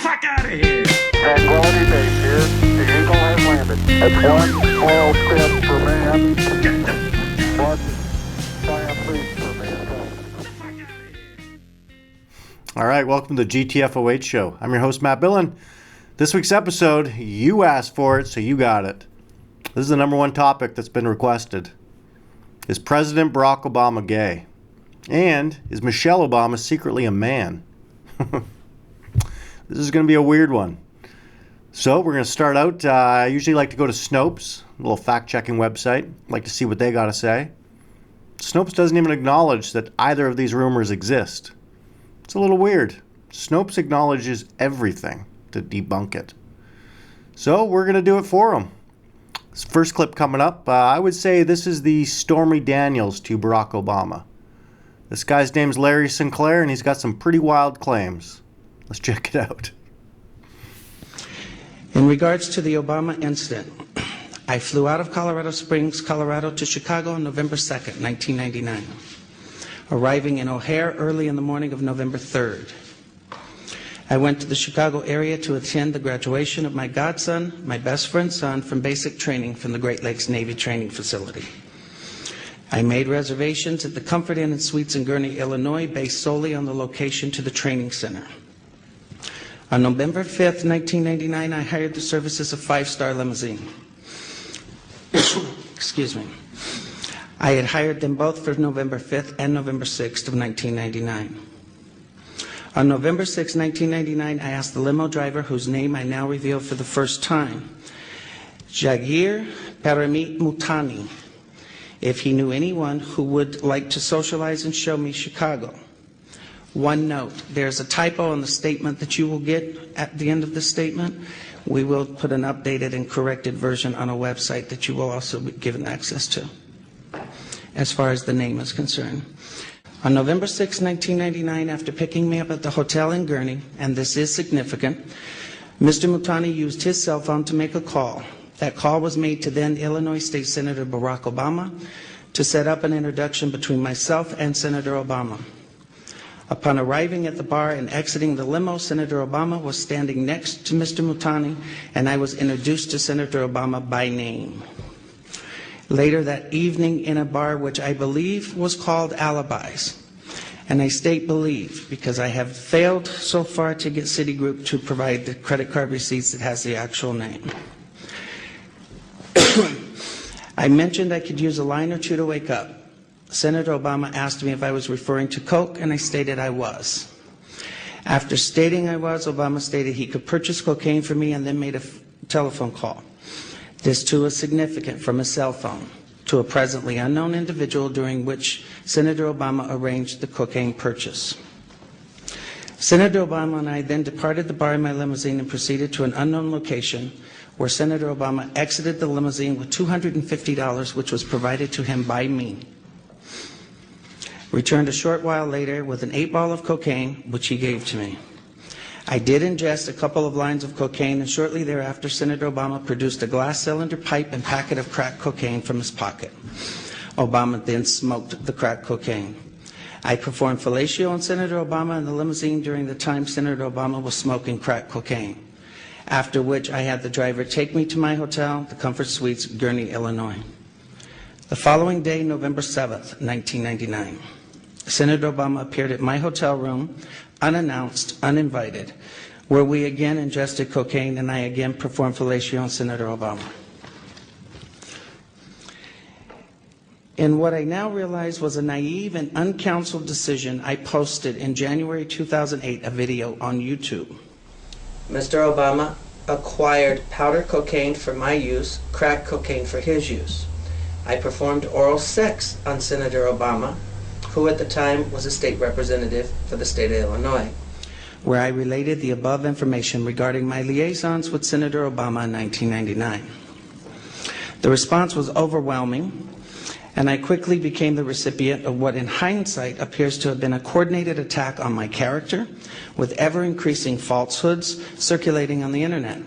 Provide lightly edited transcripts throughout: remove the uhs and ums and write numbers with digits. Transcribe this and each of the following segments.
fuck out of here! Tranquility Base here. The Eagle has landed. It's one small step for man, one giant leap for mankind. All right, welcome to the GTFOH Show. I'm your host, Matt Billen. This week's episode, you asked for it, so you got it. This is the number one topic that's been requested. Is President Barack Obama gay? And is Michelle Obama secretly a man? This is going to be a weird one. So we're going to start out. I usually like to go to Snopes, a little fact-checking website. Like to see what they got to say. Snopes doesn't even acknowledge that either of these rumors exist. It's a little weird. Snopes acknowledges everything to debunk it. So we're going to do it for them. This first clip coming up, I would say this is the Stormy Daniels to Barack Obama. This guy's name's Larry Sinclair, and he's got some pretty wild claims. Let's check it out. In regards to the Obama incident, I flew out of Colorado Springs, Colorado to Chicago on November 2nd, 1999, arriving in O'Hare early in the morning of November 3rd. I went to the Chicago area to attend the graduation of my godson, my best friend's son, from basic training from the Great Lakes Navy Training Facility. I made reservations at the Comfort Inn and Suites in Gurnee, Illinois, based solely on the location to the training center. On November 5th, 1999, I hired the services of Five Star Limousine. Excuse me. I had hired them both for November 5th and November 6th of 1999. On November 6, 1999, I asked the limo driver, whose name I now reveal for the first time, Jagir Paramit Mutani, if he knew anyone who would like to socialize and show me Chicago. One note, there's a typo on the statement that you will get at the end of the statement. We will put an updated and corrected version on a website that you will also be given access to, as far as the name is concerned. On November 6, 1999, after picking me up at the hotel in Gurnee, and this is significant, Mr. Mutani used his cell phone to make a call. That call was made to then Illinois State Senator Barack Obama to set up an introduction between myself and Senator Obama. Upon arriving at the bar and exiting the limo, Senator Obama was standing next to Mr. Mutani, and I was introduced to Senator Obama by name. Later that evening in a bar which I believe was called Alibis, and I state believe because I have failed so far to get Citigroup to provide the credit card receipts that has the actual name. I mentioned I could use a line or two to wake up. Senator Obama asked me if I was referring to Coke, and I stated I was. After stating I was, Obama stated he could purchase cocaine for me and then made a telephone call. This too is significant, from a cell phone to a presently unknown individual, during which Senator Obama arranged the cocaine purchase. Senator Obama and I then departed the bar in my limousine and proceeded to an unknown location where Senator Obama exited the limousine with $250, which was provided to him by me. Returned a short while later with an 8-ball of cocaine, which he gave to me. I did ingest a couple of lines of cocaine, and shortly thereafter, Senator Obama produced a glass cylinder pipe and packet of crack cocaine from his pocket. Obama then smoked the crack cocaine. I performed fellatio on Senator Obama in the limousine during the time Senator Obama was smoking crack cocaine, after which I had the driver take me to my hotel, the Comfort Suites, Gurnee, Illinois. The following day, November 7th, 1999, Senator Obama appeared at my hotel room, unannounced, uninvited, where we again ingested cocaine, and I again performed fellatio on Senator Obama. In what I now realize was a naive and uncounseled decision, I posted in January 2008 a video on YouTube. Mr. Obama acquired powder cocaine for my use, crack cocaine for his use. I performed oral sex on Senator Obama, who at the time was a state representative for the state of Illinois, where I related the above information regarding my liaisons with Senator Obama in 1999. The response was overwhelming, and I quickly became the recipient of what in hindsight appears to have been a coordinated attack on my character, with ever-increasing falsehoods circulating on the internet.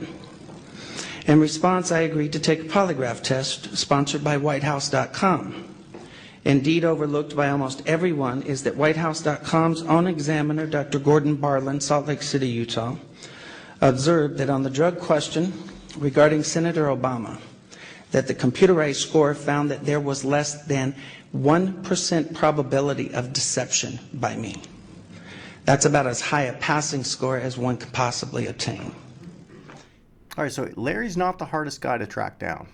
In response, I agreed to take a polygraph test sponsored by WhiteHouse.com. Indeed, overlooked by almost everyone is that WhiteHouse.com's own examiner, Dr. Gordon Barlin, Salt Lake City, Utah, observed that on the drug question regarding Senator Obama, that the computerized score found that there was less than 1% probability of deception by me. That's about as high a passing score as one could possibly obtain. All right, so Larry's not the hardest guy to track down.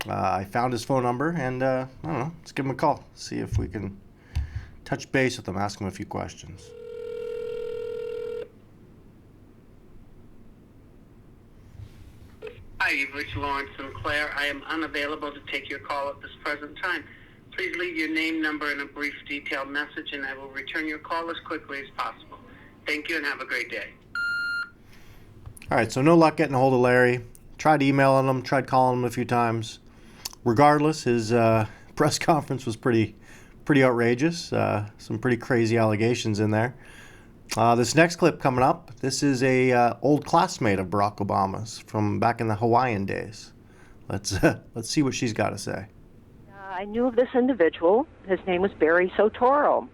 I found his phone number, and I don't know, let's give him a call, see if we can touch base with him, ask him a few questions. Hi, you've reached Lawrence Sinclair. I am unavailable to take your call at this present time. Please leave your name, number, and a brief detailed message, and I will return your call as quickly as possible. Thank you, and have a great day. All right, so no luck getting a hold of Larry. Tried emailing him, tried calling him a few times. Regardless, his press conference was pretty outrageous. Some pretty crazy allegations in there. This next clip coming up, this is a old classmate of Barack Obama's from back in the Hawaiian days. Let's see what she's got to say. I knew of this individual. His name was Barry Sotoro,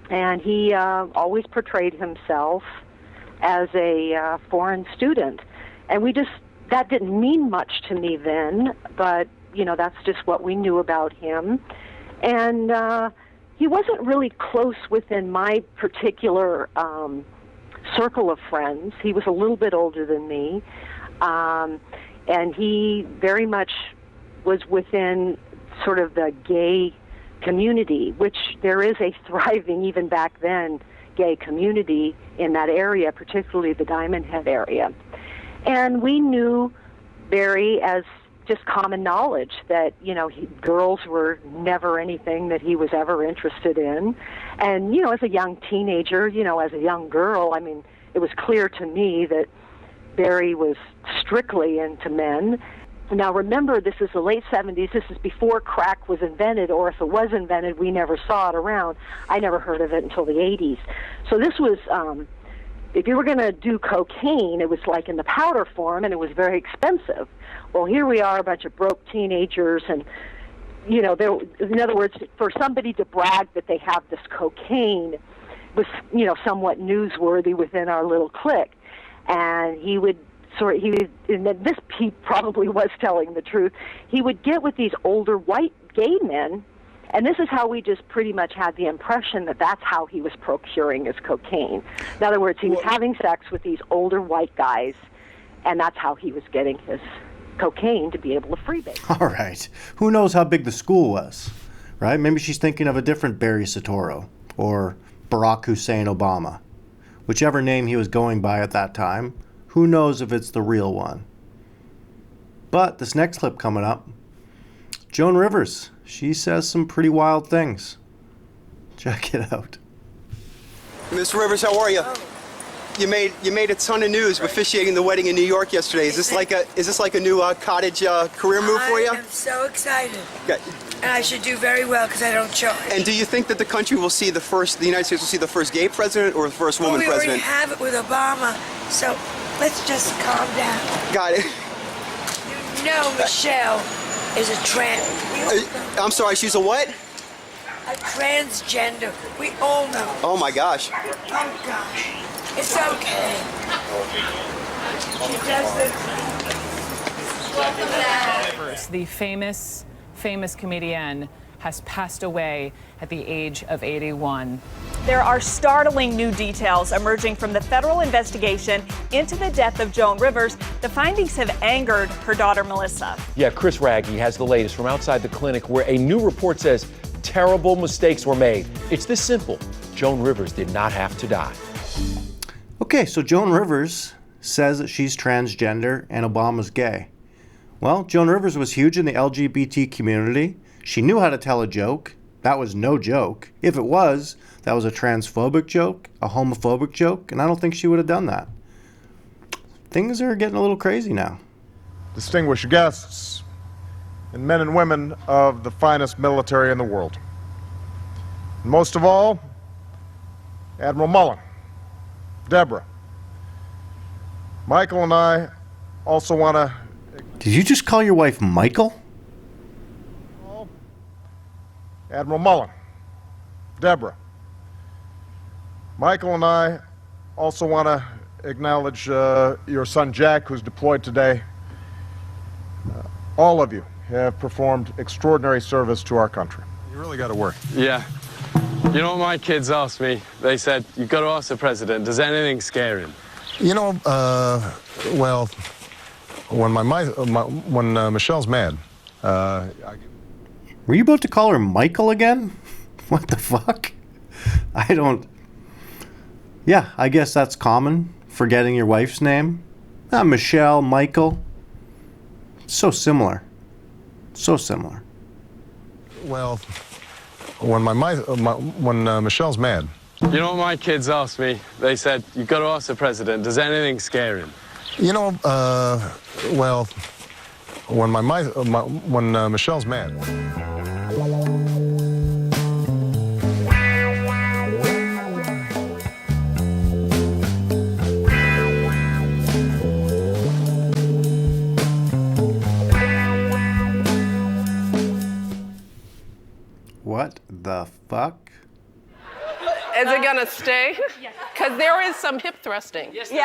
and he always portrayed himself as a foreign student. And that didn't mean much to me then, but, that's just what we knew about him. And he wasn't really close within my particular circle of friends. He was a little bit older than me, and he very much was within sort of the gay community, which there is a thriving, even back then, gay community in that area, particularly the Diamond Head area. And we knew Barry as just common knowledge that, girls were never anything that he was ever interested in. And, as a young teenager, as a young girl, it was clear to me that Barry was strictly into men. Now, remember, this is the late 70s. This is before crack was invented, or if it was invented, we never saw it around. I never heard of it until the 80s. So this was, if you were going to do cocaine, it was like in the powder form, and it was very expensive. Well, here we are, a bunch of broke teenagers, and, in other words, for somebody to brag that they have this cocaine was, somewhat newsworthy within our little clique. And he probably was telling the truth. He would get with these older white gay men, and this is how we just pretty much had the impression that that's how he was procuring his cocaine. In other words, he was having sex with these older white guys, and that's how he was getting his cocaine to be able to freebase. All right. Who knows how big the school was, right? Maybe she's thinking of a different Barry Soetoro or Barack Hussein Obama. Whichever name he was going by at that time, who knows if it's the real one. But this next clip coming up, Joan Rivers, she says some pretty wild things. Check it out. Miss Rivers, how are you? You made a ton of news officiating the wedding in New York yesterday. Is this like a new cottage career move for you? I'm so excited. Okay. And I should do very well because I don't charge. And do you think that the country will see the United States will see the first gay president or the first woman we president? already have it with Obama, so let's just calm down. Got it. Michelle is a trans. I'm sorry, she's a what? A transgender. We all know. Oh my gosh. Oh gosh. It's okay. She does The famous comedian has passed away at the age of 81. There are startling new details emerging from the federal investigation into the death of Joan Rivers. The findings have angered her daughter, Melissa. Yeah, Chris Raggi has the latest from outside the clinic where a new report says terrible mistakes were made. It's this simple. Joan Rivers did not have to die. Okay, so Joan Rivers says that she's transgender and Obama's gay. Well, Joan Rivers was huge in the LGBT community. She knew how to tell a joke. That was no joke. If it was, that was a transphobic joke, a homophobic joke, and I don't think she would have done that. Things are getting a little crazy now. Distinguished guests, and men and women of the finest military in the world. And most of all, Admiral Mullen, Deborah, Michael and I also want to... Did you just call your wife Michael? Admiral Mullen, Deborah, Michael and I also want to acknowledge your son Jack, who's deployed today. All of you have performed extraordinary service to our country. You really got to work. Yeah. You know what my kids asked me? They said, you've got to ask the president, does anything scare him? You know, well, when Michelle's mad, Were you about to call her Michael again? What the fuck? I don't... Yeah, I guess that's common, forgetting your wife's name. Michelle, Michael. So similar. So similar. Well, when Michelle's mad. You know what my kids asked me? They said, you've got to ask the president, does anything scare him? You know, well, when Michelle's mad. What the fuck? Is it gonna stay? Because there is some hip thrusting. Yes. So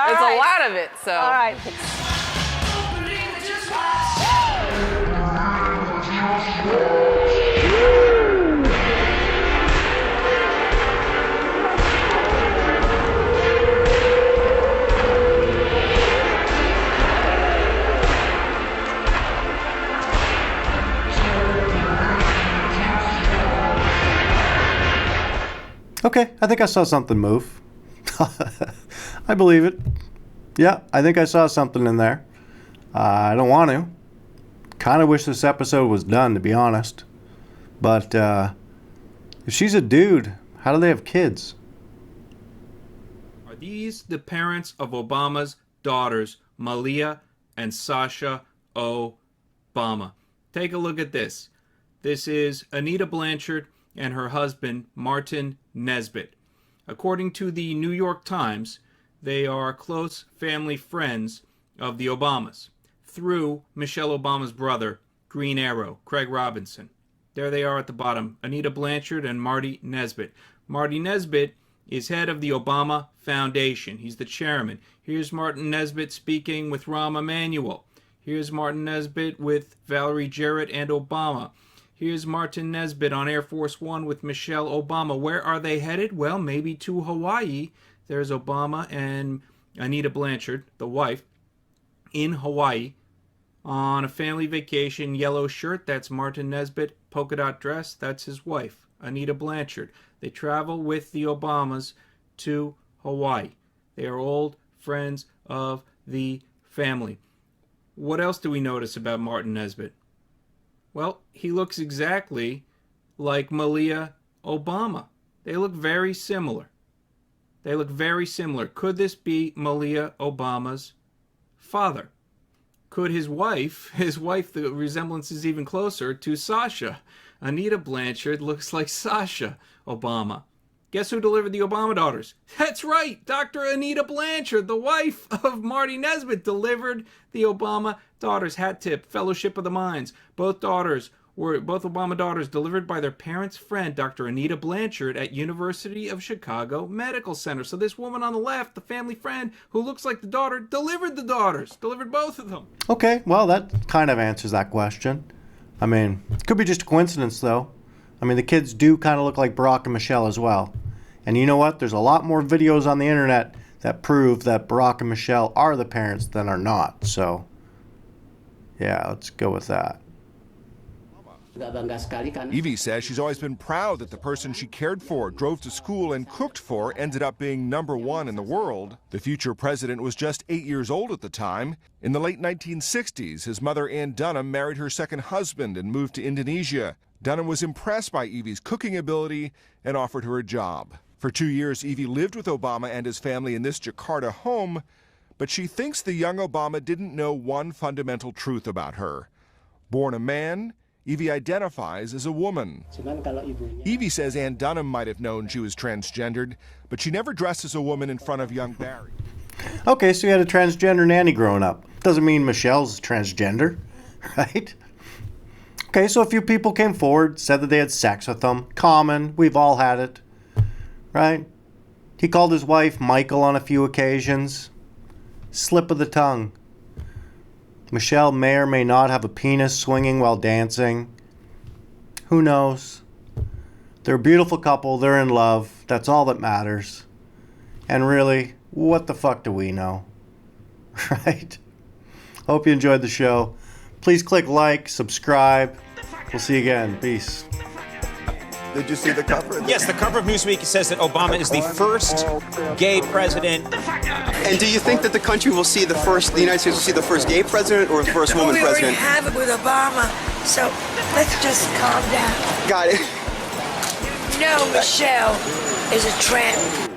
it's a lot of it. So. All right. Okay, I think I saw something move. I believe it. Yeah, I think I saw something in there. I don't want to. Kind of wish this episode was done, to be honest. But if she's a dude, how do they have kids? Are these the parents of Obama's daughters, Malia and Sasha Obama? Take a look at this. This is Anita Blanchard and her husband, Martin Nesbitt. According to the New York Times, they are close family friends of the Obamas through Michelle Obama's brother, Green Arrow, Craig Robinson. There they are at the bottom, Anita Blanchard and Marty Nesbitt. Marty Nesbitt is head of the Obama Foundation. He's the chairman. Here's Martin Nesbitt speaking with Rahm Emanuel. Here's Martin Nesbitt with Valerie Jarrett and Obama. Here's Martin Nesbitt on Air Force One with Michelle Obama. Where are they headed? Well, maybe to Hawaii. There's Obama and Anita Blanchard, the wife, in Hawaii on a family vacation. Yellow shirt, that's Martin Nesbitt. Polka dot dress, that's his wife, Anita Blanchard. They travel with the Obamas to Hawaii. They are old friends of the family. What else do we notice about Martin Nesbitt? Well, he looks exactly like Malia Obama. They look very similar. They look very similar. Could this be Malia Obama's father? Could his wife, the resemblance is even closer to Sasha. Anita Blanchard looks like Sasha Obama. Guess who delivered the Obama daughters? That's right, Dr. Anita Blanchard, the wife of Marty Nesbitt, delivered the Obama daughters. Hat tip, Fellowship of the Minds. Both Obama daughters delivered by their parents' friend, Dr. Anita Blanchard, at University of Chicago Medical Center. So this woman on the left, the family friend, who looks like the daughter, delivered the daughters, delivered both of them. Okay, well, that kind of answers that question. I mean, it could be just a coincidence, though. I mean, the kids do kind of look like Barack and Michelle as well. And you know what? There's a lot more videos on the internet that prove that Barack and Michelle are the parents than are not. So, yeah, let's go with that. Evie says she's always been proud that the person she cared for, drove to school, and cooked for ended up being #1 in the world. The future president was just 8 years old at the time. In the late 1960s, his mother, Ann Dunham, married her second husband and moved to Indonesia. Dunham was impressed by Evie's cooking ability and offered her a job. For 2 years, Evie lived with Obama and his family in this Jakarta home, but she thinks the young Obama didn't know one fundamental truth about her. Born a man, Evie identifies as a woman. Evie says Ann Dunham might have known she was transgendered, but she never dressed as a woman in front of young Barry. Okay, so you had a transgender nanny growing up. Doesn't mean Michelle's transgender, right? Okay, so a few people came forward, said that they had sex with them. Common, we've all had it, right? He called his wife Michael on a few occasions. Slip of the tongue. Michelle may or may not have a penis swinging while dancing. Who knows? They're a beautiful couple. They're in love. That's all that matters. And really, what the fuck do we know? Right? Hope you enjoyed the show. Please click like, subscribe. We'll see you again. Peace. Did you see the cover? Yes, the cover of Newsweek says that Obama is the first gay president. And do you think that the country will see the United States will see the first gay president or the first woman we president? We already have it with Obama, so let's just calm down. Got it. No, Michelle is a tramp.